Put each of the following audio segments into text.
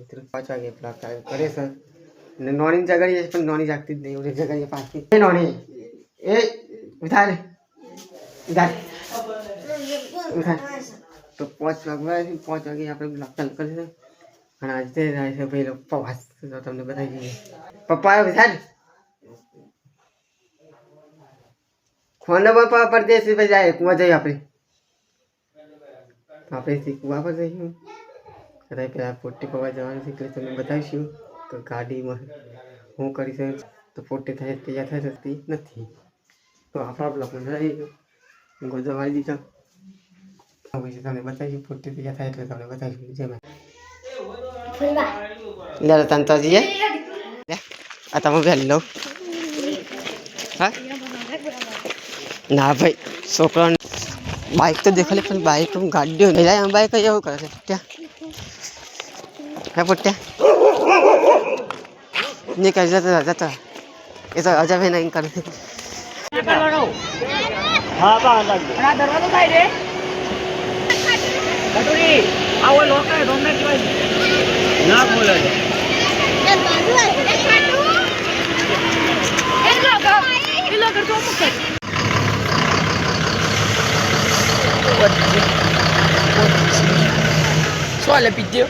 मित्र 5 वागे blog करे sir Noni जगाड़ी पण Noni जागती नहीं उन्हें जगाड़ी पास ए नॉनी ए उठा ले उठा तो 5 वागे यहाँ पे ब्लॉग चालू कर दे અને આજે રાઈસે પેલો પ્રવાસ તો તમને બતાવી દઈએ પપ્પા આવ્યો વિશાલ ખોના પપ્પા પરદેશ पे जाए कुआं जाए આપણે કુવા પર જઈશું કદાચ પેલા પોટી પવા જવાનું છે એટલે તમને બતાવીશું તો ગાડીમાં હું કરીશ તો પોટી થાય તૈયાર થઈ શકતી નથી તો આપણા બ્લોગમાં જઈએ ગોજો મારી દીધો હવે તમને બતાવીશું પોટી તૈયાર થાય એટલે તમને બતાવીશું જેમાં ले तंता जी है તમે બેલ લો હા ના ભાઈ છોકરા બાઈક તો દેખાલે પણ બાઈક ગાડીઓ નહીં જાય બાઈક એવું કરે છે ત્યાં હે પોટ્યા નહીં કરી જતા એ તો અજા ભાઈ નહીં કરે હા બા દરવાજો થાય રે કટોરી આવો લોકા રોમને કહેવાય ના બોલે છે એ બાજુ એ ખાટુ એ લોકો તો મુકે સોલે પીટ્યો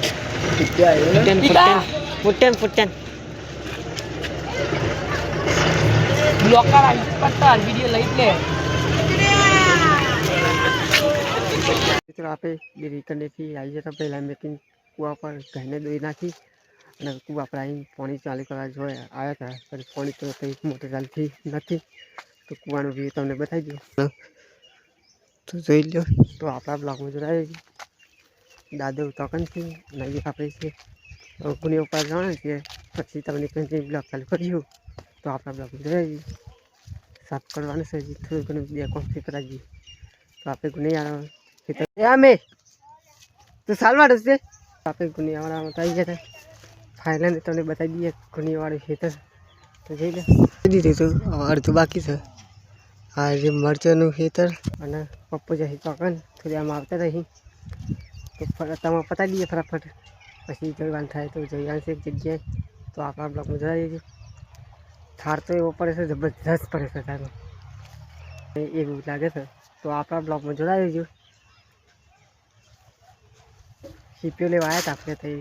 ફૂટન લોકા આવી પત્તા વિડિયો લઈ લે મિત્રો આપે ડેરી કનેથી આવી જતા પહેલાં મેકિંગ કૂવા પર ઘરને દોઈ નાખી અને કૂવા પર આવીને પાણી ચાલુ કરવા જોઈએ આવ્યા હતા પણ પાણી તો કંઈ મોટર ચાલતી નથી તો કૂવાનો વ્યૂ તમને બતાવી દઉં તો જોઈ લો તો આપણા બ્લોગમાં જોડાય દાદો તોકનથી અને આપણે છે ગુની ઉપર જાણે છે પછી તમને કંઈ બ્લોગ ચાલુ કર્યું તો આપણા બ્લોગમાં જોડાય સાફ કરવાનું છે થોડું ઘણું બે કોમથી કરાવીએ તો આપણે ગુનિયાળા અમે તો સાલવાડ છે આપણે ગુનિયાવાળામાં તો આવી ગયા હતા ફાઇનલી તમને બતાવી દઈએ ગુનિયાવાળું ખેતર તો જઈ લે દીધું તો અડધું બાકી છે આ જે મરચાંનું ખેતર અને પપ્પુ જશે ચોકન થોડી આમ આવતા રહી તો તમે પતાવી દઈએ ફટાફટ પછી જવાનું થાય તો જવાનું છે એક જગ્યાએ તો આપણા બ્લોકમાં જવા દેજો થાર તો એવો પડે છે જબરજસ્ત પડે છે થારમાં એવું લાગે છે તો આપણા બ્લોકમાં જોડાઈ દેજો સીપીઓ લેવા આવ્યા હતા આપણે થઈ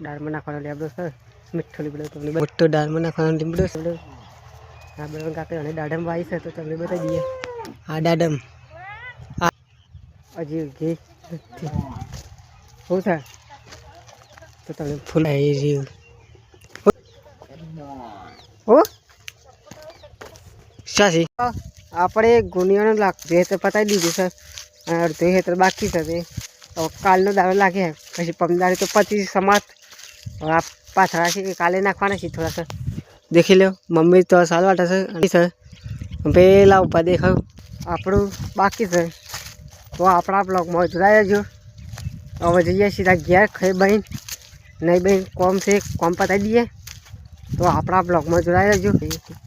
દાળમાં નાખવાનો લેબડો સર મીઠો લીમડો તમને મોટો દાળમાં નાખવાનો લીમડો છે આ બધા કાપે અને દાડમ વાવી છે તો તમને બતાવી દઈએ આ દાડમ હજી ઘી નથી શું થાય તો તમને ફૂલ આવી રહ્યું હો સાસી આપણે ગુનિયાનું લાગતું તો પતાવી દીધું સર અને અડધું હેતર બાકી છે તે કાલનો દાડો લાગે પછી પમદારી તો 25 સમાત આ પાથરા છે કાલે નાખવાના છે થોડા સર દેખી લો મમ્મી તો સાલવાટા છે સર પેલા ઉપર દેખાયું આપણું બાકી છે તો આપણા બ્લોગમાં જોડાઈ જજો હવે જઈએ સીધા ઘેર ખાઈ બહીન નહીં બહીન કોમ છે કોમ પતાવી દઈએ તો આપણા બ્લોગમાં જોડાઈ જજો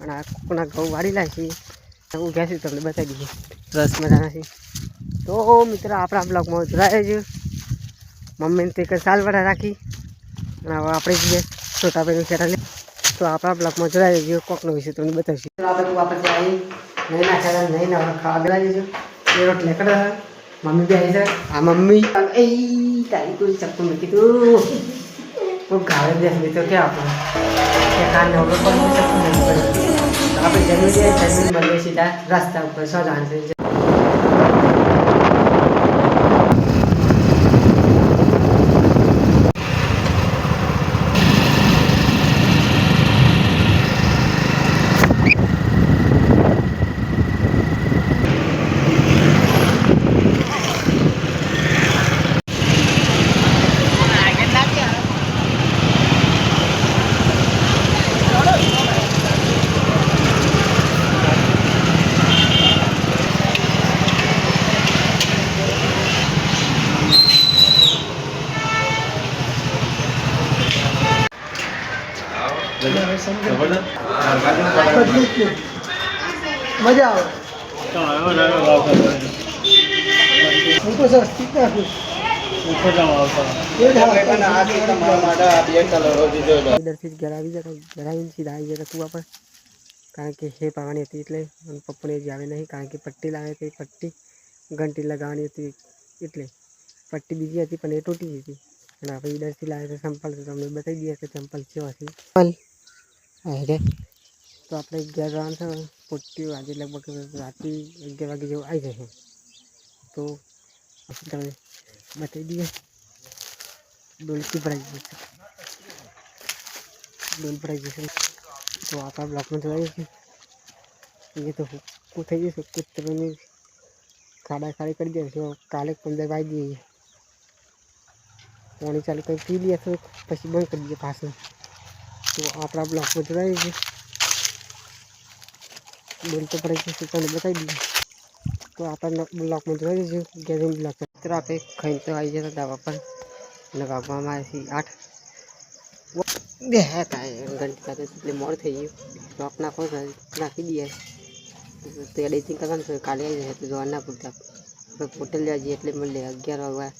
અને આ કોના ઘઉં વાળી લાવીએ ઊભ્યા છે તમને બતાવી દઈએ રસ મજાના છે તો મિત્ર આપણા બ્લોગમાં જોડાઈ જજો મમ્મીને તે કંઈ સાલવાટા રાખી અને હવે આપણે જઈએ છોટાભાઈનું ખેતર તો આપણા બ્લોગમાં જોડાઈ જજો કોકનો વિશે તમને બતાવીશું આપણે વાપસ આવી નહીં નાખ્યા નહીં ના ખાવા બેલા જજો એ રોટલે કરે મમ્મી બી આવી છે આ મમ્મી એ તારી કોઈ ચપ્પુ મૂકી તું હું ગાળે બેસી તો ક્યાં આપણે કાન પણ ચપ્પુ નથી પડે આપણે જમીન મળીએ સીધા રસ્તા ઉપર સો જાણ છે મજા આવે હું તો સસ્તી નાખું ઉપર જાવ આવતો ઇધરથી જ ઘેર આવી જતા, ઘેર આવીને સીધા આવી જતા કૂવા પર, કારણ કે હે પાવાની હતી એટલે. અને પપ્પાને જ આવે નહીં, કારણ કે પટ્ટી લાવે તો પટ્ટી ઘંટી લગાવવાની હતી એટલે. પટ્ટી બીજી હતી પણ એ તૂટી ગઈ હતી. અને આપણે ઇધરથી લાવે તો ચંપલ, તો તમને બતાવી દઈએ કે ચંપલ કેવા છે. તો આપણે ઘેર જવાનું છે. પટ્ટીઓ આજે લગભગ રાતે 11 વાગે જેવું આવી જશે. તો તમે બતાવી દઈએ. ડોલકી ભરાઈ ગઈ છે, ડોલ ભરાઈ ગઈ છે. તો આપણા બ્લોકમાં જોડાઈએ છીએ. એ તો હું થઈ જશે કૂતરોની ખાડા ખાડી કરી દે તો કાલે 15 વાગી દઈએ. પાણી ચાલુ કરી પી લઈએ તો પછી બંધ કરી દઈએ પાછું. તો આપણા બ્લોકમાં જોડાઈએ છીએ. ડોલ તો ભરાઈ ગઈ છે, તમને બતાવી દઈએ. તો આપણા બ્લોકમાં જોડાઈએ છીએ. ગેમિંગ બ્લોક તો આપણે ખાઈને તો આવી જતા દવા પર. અને વાગવામાં આવે છે 8. બે ઘંટી સાથે એટલે મોડ થઈ ગયું. લોક નાખો નાખી દઈએ. તો એડિટિંગ કરવાનું છે, કાલે આવી જશે તો જોવા ના પૂરતા. હોટલ લેવા જઈએ એટલે મળે 11 વાગ્યા.